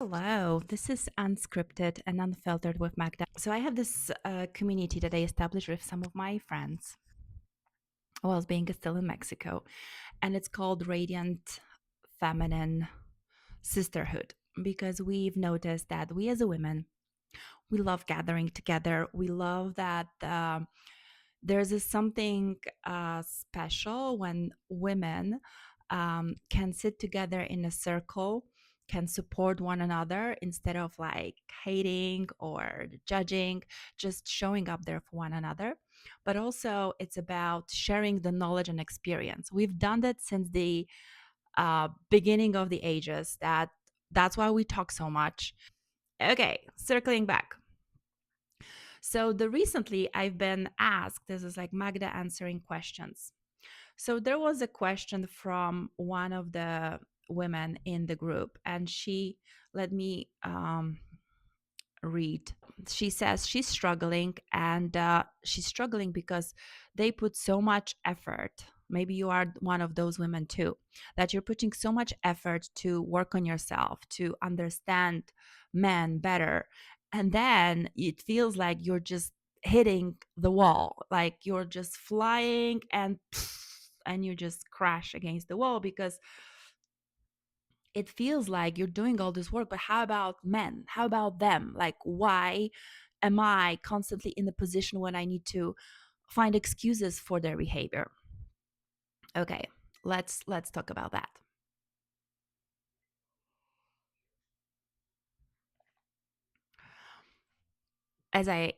Hello, this is Unscripted and Unfiltered with Magda. So, I have this community that I established with some of my friends whilst being still in Mexico, and it's called Radiant Feminine Sisterhood because we've noticed that we as a women, we love gathering together. We love that there's something special when women can sit together in a circle, can support one another instead of like hating or judging, just showing up there for one another. But also, it's about sharing the knowledge and experience. We've done that since the beginning of the ages. That's why we talk so much. Okay, circling back. So the recently I've been asked, this is like Magda answering questions. So there was a question from one of the women in the group, and she let me read. She says she's struggling, and she's struggling because they put so much effort. Maybe you are one of those women too, that you're putting so much effort to work on yourself, to understand men better. And then it feels like you're just hitting the wall, like you're just flying and you just crash against the wall because it feels like you're doing all this work. But how about men? How about them? Like, why am I constantly in the position when I need to find excuses for their behavior? Okay, let's talk about that. As I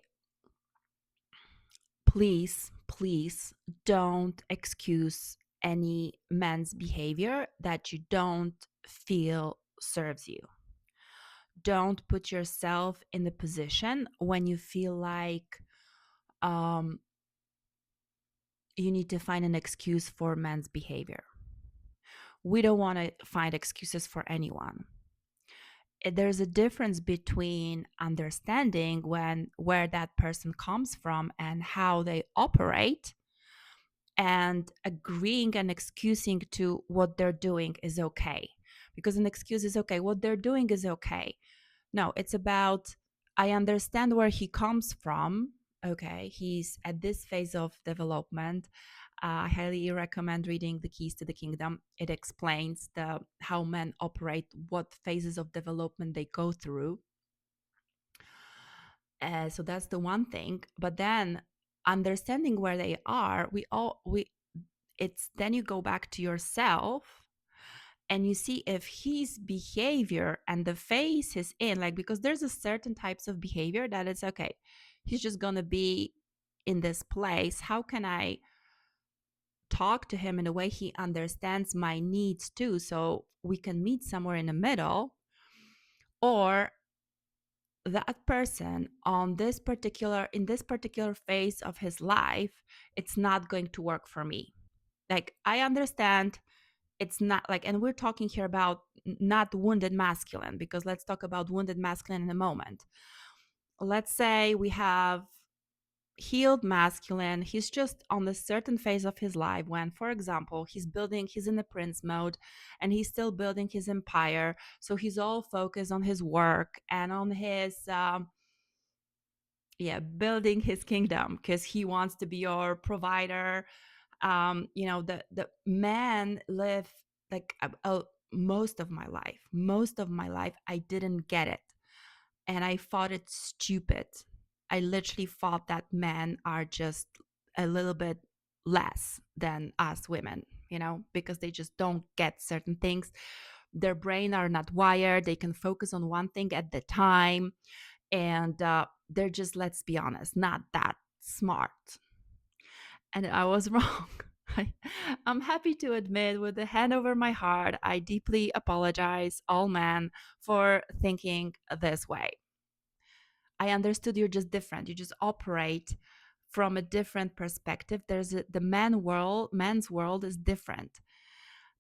please don't excuse any man's behavior that you don't feel serves you. Don't put yourself in the position when you feel like um, you need to find an excuse for men's behavior. We don't want to find excuses for anyone. There's a difference between understanding when where that person comes from and how they operate, and agreeing and excusing to what they're doing is okay, because an excuse is okay, what they're doing is okay. No, it's about, I understand where he comes from. Okay, he's at this phase of development. I highly recommend reading The Keys to the Kingdom. It explains the how men operate, what phases of development they go through. So that's the one thing. But then understanding where they are, we it's then you go back to yourself and you see if his behavior and the phase he's in, like, because there's a certain types of behavior that it's okay, he's just gonna be in this place. How can I talk to him in a way he understands my needs too, so we can meet somewhere in the middle? Or that person on this particular in this particular phase of his life, it's not going to work for me. Like, I understand it's not like, and we're talking here about not wounded masculine, because let's talk about wounded masculine in a moment. Let's say we have healed masculine. He's just on a certain phase of his life when, for example, he's in the prince mode and he's still building his empire. So he's all focused on his work and on his yeah, building his kingdom because he wants to be your provider. The man live like most of my life I didn't get it, and I thought it stupid. I literally thought that men are just a little bit less than us women, because they just don't get certain things. Their brain are not wired, they can focus on one thing at the time, and they're just, let's be honest, not that smart. And I was wrong. I, I'm happy to admit, with a hand over my heart, I deeply apologize, all men, for thinking this way. I understood you're just different. You just operate from a different perspective. The man's world is different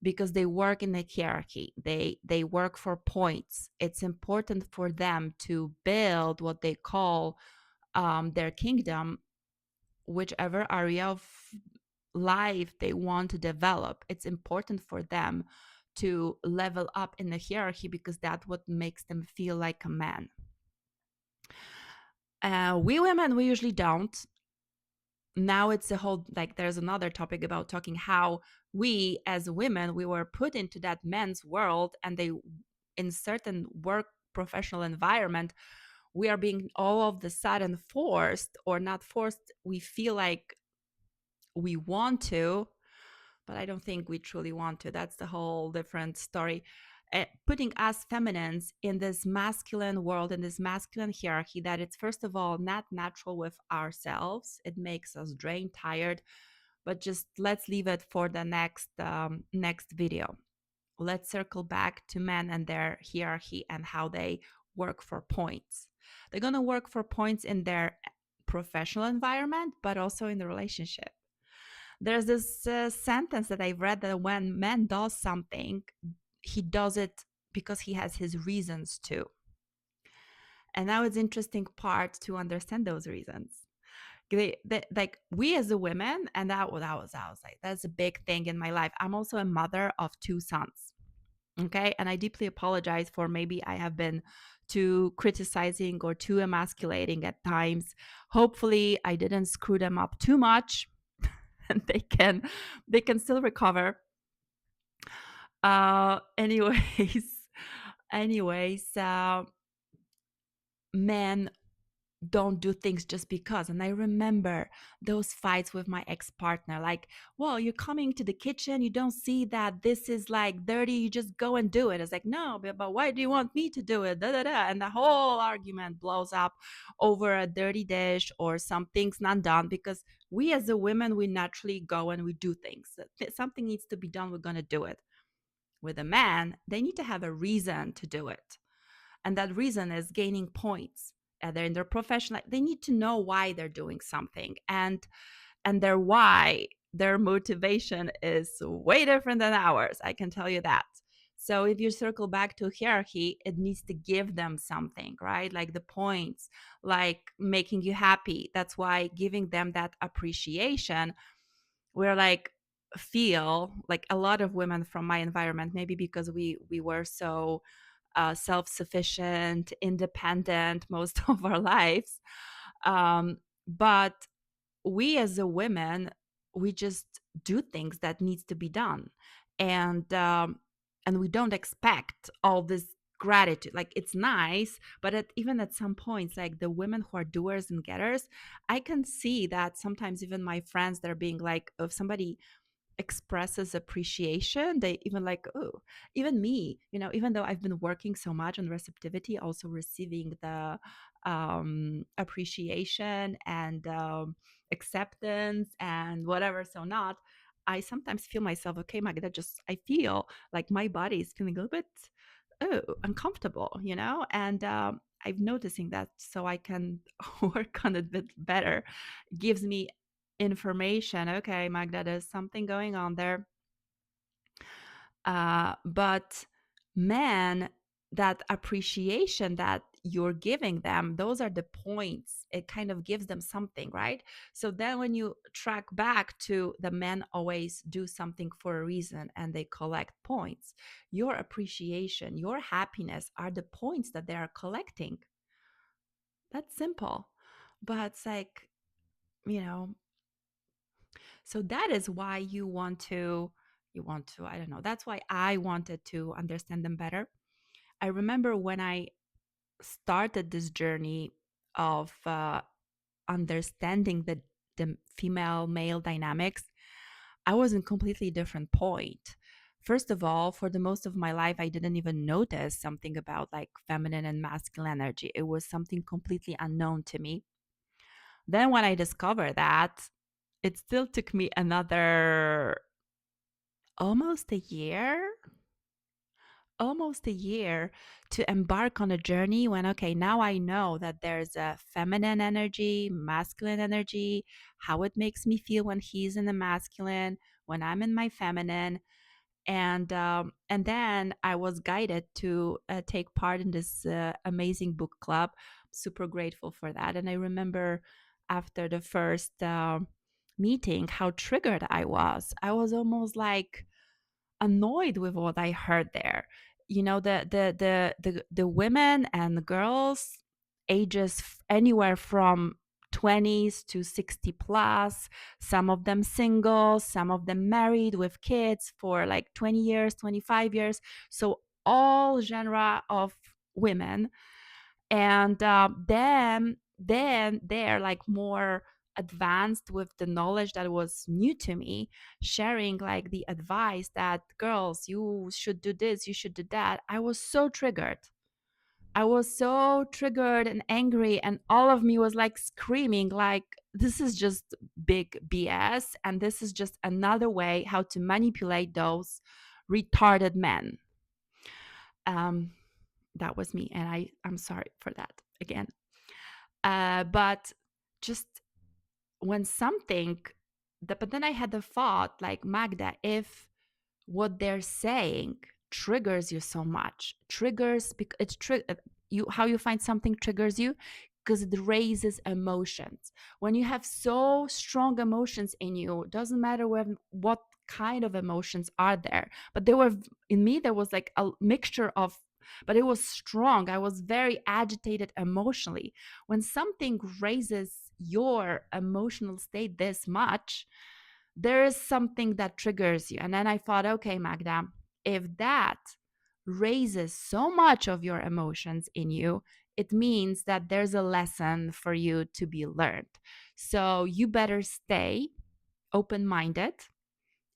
because they work in a hierarchy. They work for points. It's important for them to build what they call their kingdom, whichever area of life they want to develop. It's important for them to level up in the hierarchy because that's what makes them feel like a man. We women, we usually don't. Now it's a whole, like, there's another topic about talking how we as women, we were put into that men's world, and they, in certain work professional environment, we are being all of the sudden forced, or not forced, we feel like we want to, but I don't think we truly want to. That's the whole different story. Putting us feminines in this masculine world, in this masculine hierarchy, that it's first of all not natural with ourselves. It makes us drained, tired. But just let's leave it for the next video. Let's circle back to men and their hierarchy and how they work for points. They're gonna work for points in their professional environment, but also in the relationship. There's this sentence that I've read that when man does something, he does it because he has his reasons to. And now it's interesting part to understand those reasons. Like we as a women, and that was like, that's a big thing in my life. I'm also a mother of two sons. Okay. And I deeply apologize for maybe I have been too criticizing or too emasculating at times. Hopefully I didn't screw them up too much and they can still recover. Anyways, anyways, men don't do things just because. And I remember those fights with my ex-partner, like, well, you're coming to the kitchen, you don't see that this is like dirty, you just go and do it. It's like, no, but why do you want me to do it, da, da, da. And the whole argument blows up over a dirty dish or something's not done, because we as a women, we naturally go and we do things. If something needs to be done, we're going to do it. With a man, they need to have a reason to do it, and that reason is gaining points. They're in their profession, like, they need to know why they're doing something, and their why, their motivation is way different than ours, I can tell you that. So if you circle back to hierarchy, it needs to give them something, right? Like the points, like making you happy. That's why giving them that appreciation, we're like, feel like a lot of women from my environment, maybe because we were so self-sufficient, independent most of our lives. But we as a women, we just do things that needs to be done, and we don't expect all this gratitude. Like, it's nice, but even at some points, like the women who are doers and getters, I can see that sometimes even my friends, they're being like, if somebody expresses appreciation, they even like, oh, even me, even though I've been working so much on receptivity, also receiving the appreciation and acceptance and whatever, so not, I sometimes feel myself, okay, Magda, just I feel like my body is feeling a little bit, oh, uncomfortable, and I'm noticing that, so I can work on it a bit better. Gives me information. Okay, Magda, there's something going on there. But men, that appreciation that you're giving them, those are the points. It kind of gives them something, right? So then when you track back to the men always do something for a reason and they collect points, your appreciation, your happiness are the points that they are collecting. That's simple. But it's like, you know, so that is why you want to, I don't know, that's why I wanted to understand them better. I remember when I started this journey of understanding the female male dynamics, I was in completely different point. First of all, for the most of my life, I didn't even notice something about like feminine and masculine energy. It was something completely unknown to me. Then when I discovered that, it still took me another almost a year, almost a year to embark on a journey when, okay, now I know that there's a feminine energy, masculine energy, how it makes me feel when he's in the masculine, when I'm in my feminine. And then I was guided to take part in this amazing book club. Super grateful for that. And I remember after the first meeting how triggered I was. I was almost like, annoyed with what I heard there. You know, the women and the girls, ages anywhere from 20s to 60 plus, some of them single, some of them married with kids for like 20 years, 25 years. So all genre of women. And then they're like more advanced with the knowledge that was new to me, sharing like the advice that girls, you should do this, you should do that. I was so triggered. I was so triggered and angry, and all of me was like screaming, like, this is just big BS. And this is just another way how to manipulate those retarded men. Um, that was me. And I'm sorry for that again. But just when something, but then I had the thought, like, Magda, if what they're saying triggers you so much, triggers, because you, how you find something triggers you, because it raises emotions. When you have so strong emotions in you, doesn't matter what kind of emotions are there, but there were, in me there was like a mixture of, but it was strong. I was very agitated emotionally. When something raises your emotional state this much, there is something that triggers you. And then I thought, okay, Magda, if that raises so much of your emotions in you, it means that there's a lesson for you to be learned. So you better stay open minded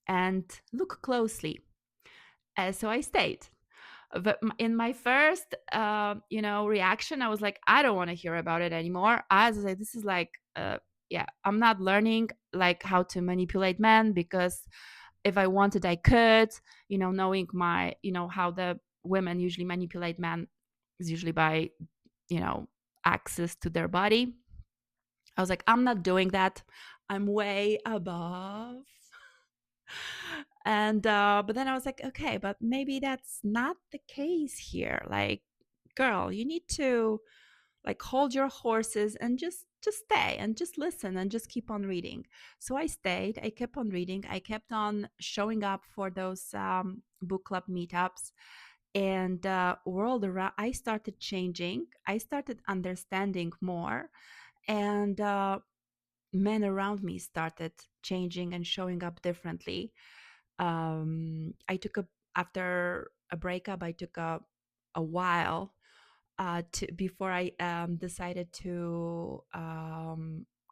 and look closely. So I stayed. But in my first, reaction, I was like, I don't want to hear about it anymore. I was like, this is like, yeah, I'm not learning like how to manipulate men, because if I wanted, I could, knowing my, how the women usually manipulate men is usually by, you know, access to their body. I was like, I'm not doing that. I'm way above. And but then I was like, okay, but maybe that's not the case here. Like, girl, you need to like hold your horses and just stay and just listen and just keep on reading. So I stayed. I kept on reading. I kept on showing up for those book club meetups. And world around, I started changing. I started understanding more. And men around me started changing and showing up differently. I took a After a breakup, I took a while to before I decided to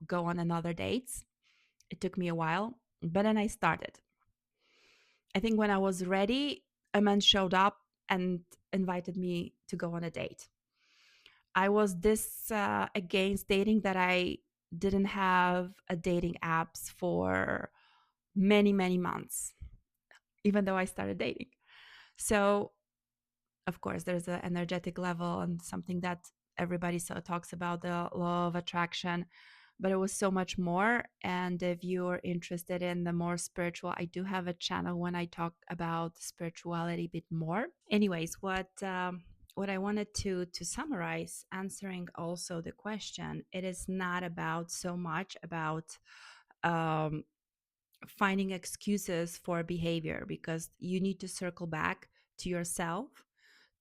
go on another dates. It took me a while, but then I started. I think when I was ready, a man showed up and invited me to go on a date. I was this against dating that I didn't have a dating apps for many, many months, even though I started dating. So, of course, there's an energetic level and something that everybody so talks about, the law of attraction, but it was so much more. And if you're interested in the more spiritual, I do have a channel when I talk about spirituality a bit more. Anyways, what I wanted to summarize, answering also the question, it is not about so much about um, finding excuses for behavior, because you need to circle back to yourself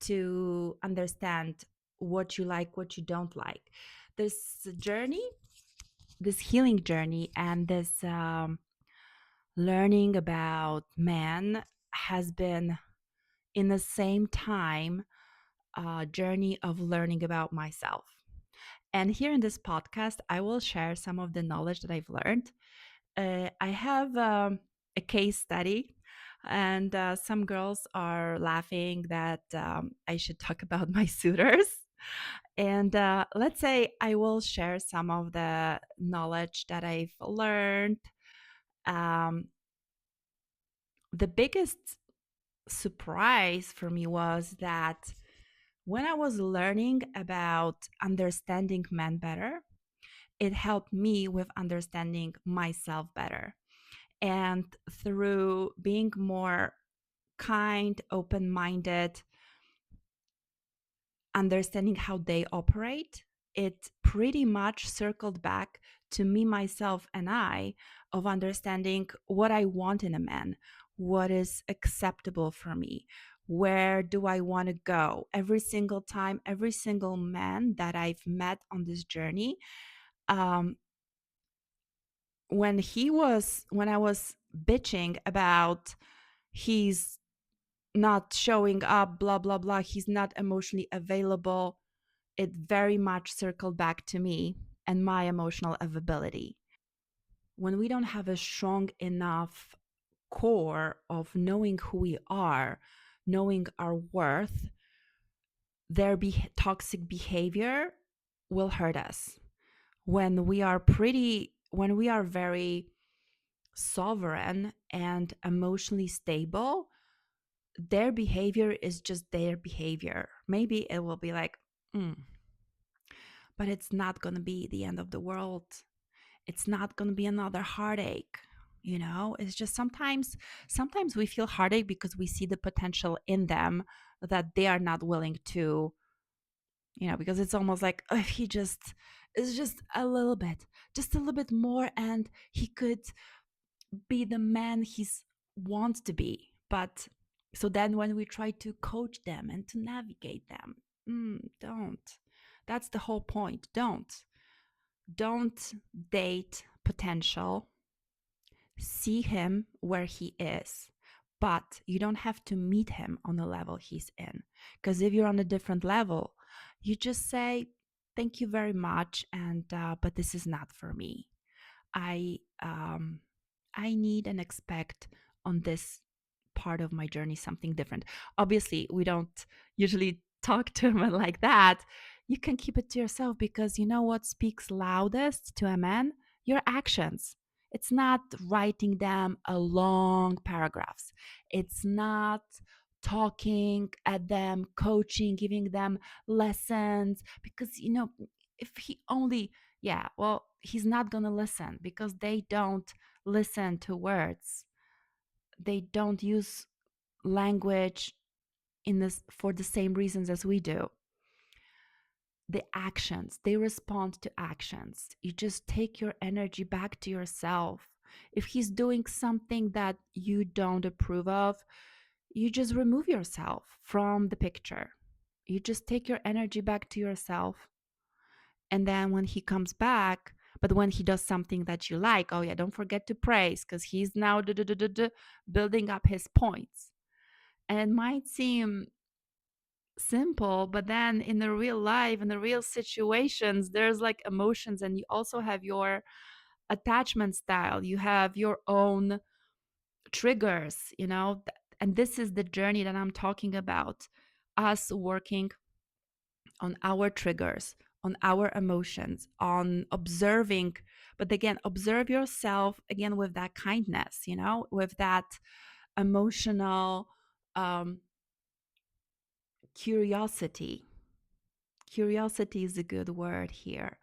to understand what you like, what you don't like. This journey, this healing journey, and this learning about man has been in the same time a journey of learning about myself. And here in this podcast, I will share some of the knowledge that I've learned. I have a case study, and some girls are laughing that I should talk about my suitors. And let's say I will share some of the knowledge that I've learned. Um, the biggest surprise for me was that when I was learning about understanding men better, it helped me with understanding myself better. And through being more kind, open minded, understanding how they operate, it pretty much circled back to me, myself, and I, of understanding what I want in a man, what is acceptable for me, where do I want to go. Every single time, every single man that I've met on this journey, um, when I was bitching about he's not showing up, blah blah blah, he's not emotionally available, it very much circled back to me and my emotional availability. When we don't have a strong enough core of knowing who we are, knowing our worth, their toxic behavior will hurt us. When we are very sovereign and emotionally stable, their behavior is just their behavior. Maybe it will be like, mm, but it's not going to be the end of the world. It's not going to be another heartache. It's just sometimes we feel heartache because we see the potential in them that they are not willing to, because it's almost like, oh, if he just is just a little bit more, and he could be the man he's wants to be. But so then when we try to coach them and to navigate them, don't. That's the whole point. Don't date potential. See him where he is, but you don't have to meet him on the level he's in. Because if you're on a different level, you just say, thank you very much, and but this is not for me. I um I need and expect on this part of my journey something different. Obviously, we don't usually talk to him like that. You can keep it to yourself, because you know what speaks loudest to a man? Your actions. It's not writing them a long paragraphs. It's not talking at them, coaching, giving them lessons, because if he only, yeah, well, he's not going to listen, because they don't listen to words. They don't use language in this for the same reasons as we do. The actions, they respond to actions. You just take your energy back to yourself. If he's doing something that you don't approve of, you just remove yourself from the picture. You just take your energy back to yourself. And then when he comes back, but when he does something that you like, oh yeah, don't forget to praise, because he's now building up his points. And it might seem simple, but then in the real life, in the real situations, there's like emotions, and you also have your attachment style, you have your own triggers, and this is the journey that I'm talking about, us working on our triggers, on our emotions, on observing. But again, observe yourself again with that kindness, with that emotional um, curiosity. Curiosity is a good word here.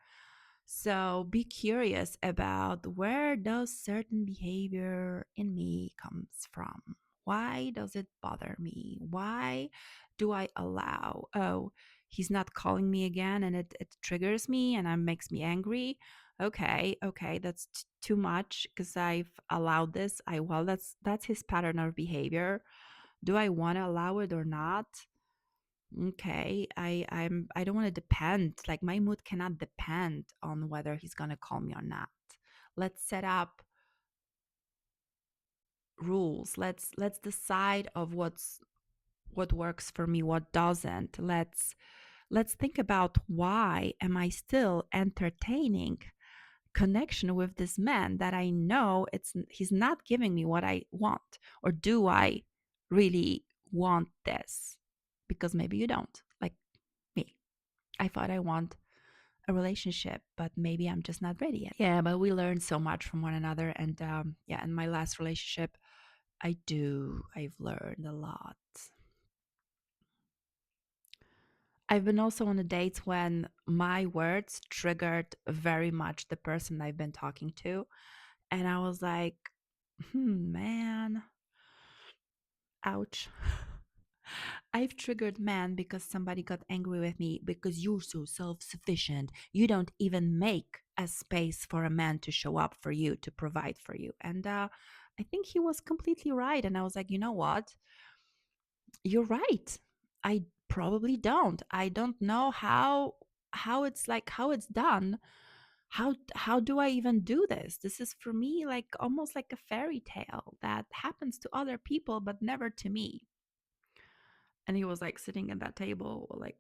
So be curious about, where does certain behavior in me comes from? Why does it bother me? Why do I allow? Oh, he's not calling me again, and it triggers me and it makes me angry. Okay, that's too much, because I've allowed this. That's his pattern of behavior. Do I want to allow it or not? Okay, I don't want to depend. Like, my mood cannot depend on whether he's gonna call me or not. Let's set up rules. Let's decide of what works for me, what doesn't. Let's think about, why am I still entertaining connection with this man that I know he's not giving me what I want? Or do I really want this? Because maybe you don't. Like me. I thought I want a relationship, but maybe I'm just not ready yet. Yeah, but we learn so much from one another. And yeah, in my last relationship, I've learned a lot. I've been also on a date when my words triggered very much the person I've been talking to. And I was like, man, ouch. I've triggered men because somebody got angry with me because you're so self sufficient. You don't even make a space for a man to show up for you, to provide for you. And I think he was completely right. And I was like, you know what? You're right. I probably don't. I don't know how it's like how it's done. How do I even do this? This is for me like almost like a fairy tale that happens to other people but never to me. And he was like sitting at that table like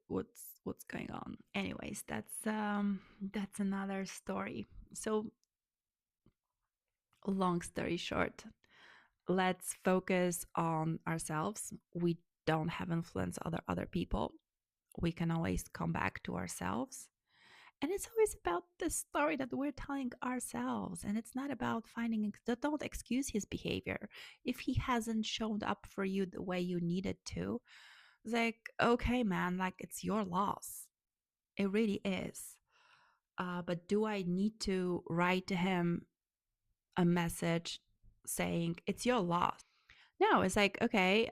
what's going on. Anyways, that's another story. So long story short, let's focus on ourselves. We don't have influence other people. We can always come back to ourselves. And it's always about the story that we're telling ourselves. And it's not about finding, don't excuse his behavior. If he hasn't shown up for you the way you needed to, it's like, okay, man, like it's your loss. It really is. But do I need to write to him a message saying it's your loss? No, it's like, okay,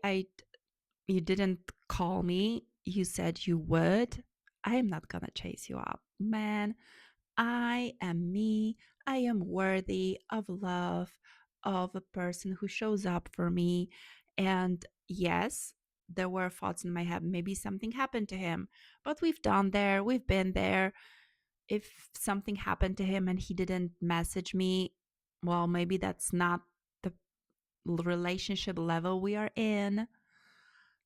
you didn't call me. You said you would. I am not gonna chase you up. Man, I am me. I am worthy of love, of a person who shows up for me. And yes, there were thoughts in my head. Maybe something happened to him, but we've been there. If something happened to him and he didn't message me, well, maybe that's not the relationship level we are in.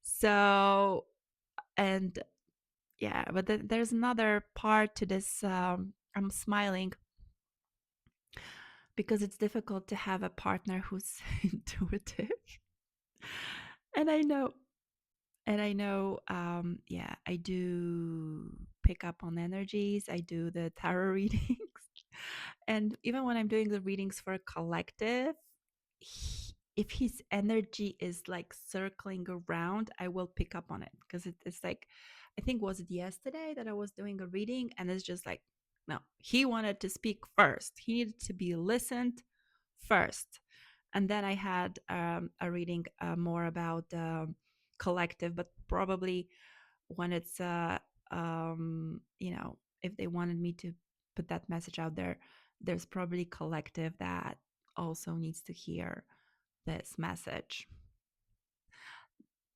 So, and yeah, but there's another part to this. I'm smiling because it's difficult to have a partner who's intuitive. And I know, yeah, I do pick up on energies. I do the tarot readings. And even when I'm doing the readings for a collective, if his energy is like circling around, I will pick up on it because it's like, I think was it yesterday that I was doing a reading and it's just like, no, he wanted to speak first. He needed to be listened first. And then I had a reading more about collective, but probably when it's, if they wanted me to put that message out there, there's probably collective that also needs to hear this message.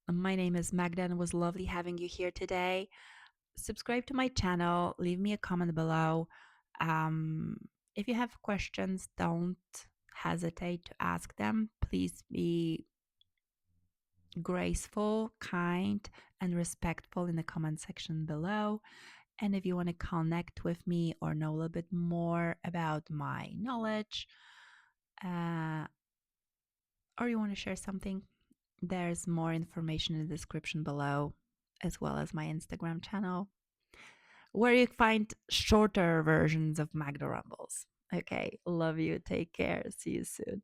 My name is Magda and it was lovely having you here today. Subscribe to my channel, leave me a comment below. Um, if you have questions, don't hesitate to ask them. Please be graceful, kind, and respectful in the comment section below. And if you want to connect with me or know a little bit more about my knowledge, uh, or you want to share something, there's more information in the description below, as well as my Instagram channel, where you find shorter versions of Magda Rumbles. Okay, love you. Take care. See you soon.